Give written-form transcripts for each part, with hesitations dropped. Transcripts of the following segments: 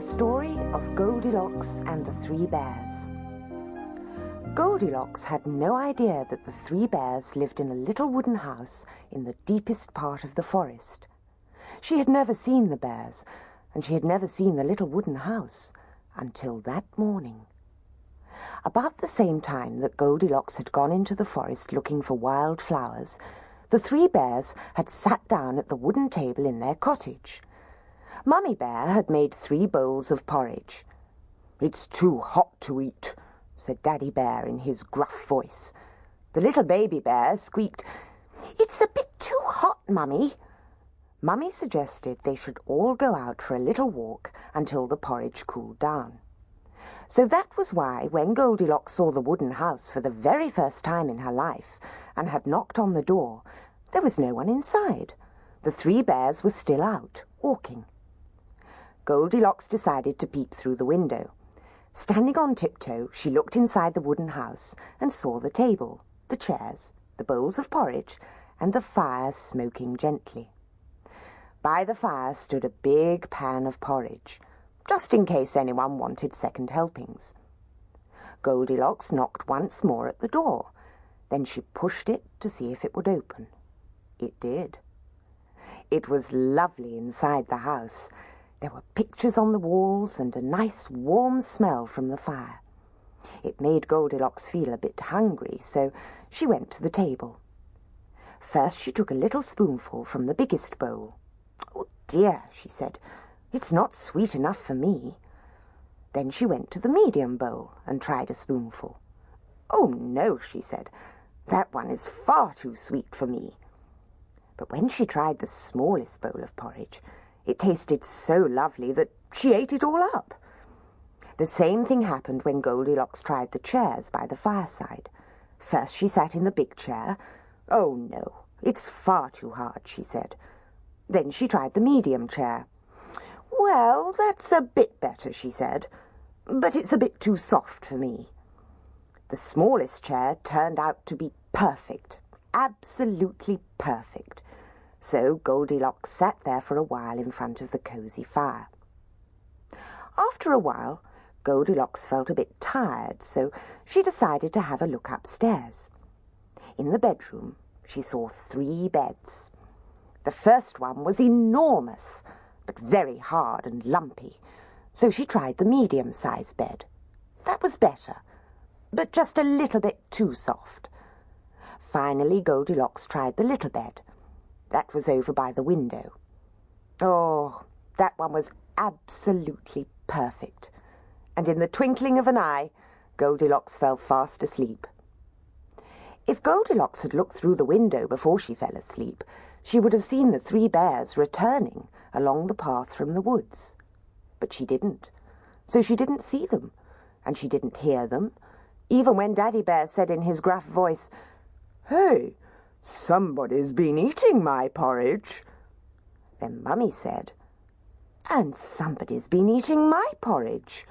story of Goldilocks and the Three Bears. Goldilocks had no idea that the three bears lived in a little wooden house in the deepest part of the forest. She had never seen the bears, and she had never seen the little wooden house until that morning. About the same time that Goldilocks had gone into the forest looking for wild flowers, the three bears had sat down at the wooden table in their cottage. Mummy Bear had made 3 bowls of porridge. "It's too hot to eat," said Daddy Bear in his gruff voice. The little baby bear squeaked, "It's a bit too hot, Mummy." Mummy suggested they should all go out for a little walk until the porridge cooled down. So that was why, when Goldilocks saw the wooden house for the very first time in her life and had knocked on the door, there was no one inside. The 3 bears were still out, walking. Goldilocks decided to peep through the window. Standing on tiptoe, she looked inside the wooden house and saw the table, the chairs, the bowls of porridge, and the fire smoking gently. By the fire stood a big pan of porridge, just in case anyone wanted second helpings. Goldilocks knocked once more at the door. Then she pushed it to see if it would open. It did. It was lovely inside the house. There were pictures on the walls and a nice warm smell from the fire. It made Goldilocks feel a bit hungry, so she went to the table. First she took a little spoonful from the biggest bowl. "Oh dear," she said, "it's not sweet enough for me." Then she went to the medium bowl and tried a spoonful. "Oh no," she said, "that one is far too sweet for me." But when she tried the smallest bowl of porridge, it tasted so lovely that she ate it all up. The same thing happened when Goldilocks tried the chairs by the fireside. First she sat in the big chair. "Oh no, it's far too hard," she said. Then she tried the medium chair. "Well, that's a bit better," she said, "but it's a bit too soft for me." The smallest chair turned out to be perfect, absolutely perfect. So Goldilocks sat there for a while in front of the cosy fire. After a while, Goldilocks felt a bit tired, so she decided to have a look upstairs. In the bedroom, she saw 3 beds. The first one was enormous, but very hard and lumpy, so she tried the medium-sized bed. That was better, but just a little bit too soft. Finally, Goldilocks tried the little bed. That was over by the window. Oh, that one was absolutely perfect. And in the twinkling of an eye, Goldilocks fell fast asleep. If Goldilocks had looked through the window before she fell asleep, she would have seen the 3 bears returning along the path from the woods. But she didn't. So she didn't see them, and she didn't hear them, even when Daddy Bear said in his gruff voice, "Hey, somebody's been eating my porridge." Then Mummy said, "And somebody's been eating my porridge."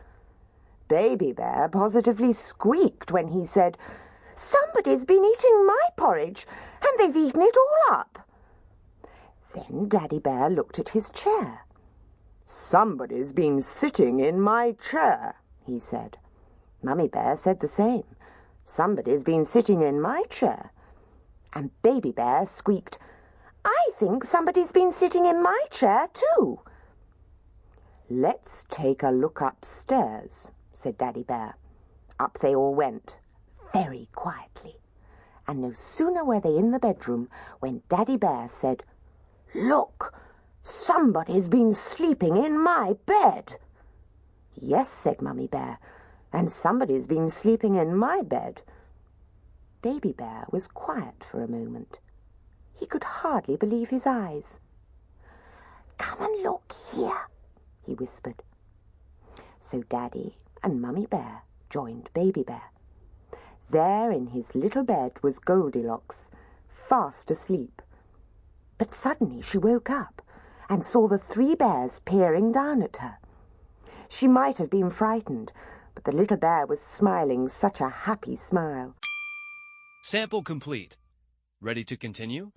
Baby Bear positively squeaked when he said, "Somebody's been eating my porridge, and they've eaten it all up." Then Daddy Bear looked at his chair. "Somebody's been sitting in my chair," he said. Mummy Bear said the same. "Somebody's been sitting in my chair." And Baby Bear squeaked, "I think somebody's been sitting in my chair too." "Let's take a look upstairs," said Daddy Bear. Up they all went, very quietly. And no sooner were they in the bedroom when Daddy Bear said, "Look, somebody's been sleeping in my bed." "Yes," said Mummy Bear, "and somebody's been sleeping in my bed." Baby Bear was quiet for a moment. He could hardly believe his eyes. "Come and look here," he whispered. So Daddy and Mummy Bear joined Baby Bear. There in his little bed was Goldilocks, fast asleep. But suddenly she woke up and saw the 3 bears peering down at her. She might have been frightened, but the little bear was smiling such a happy smile. Sample complete. Ready to continue?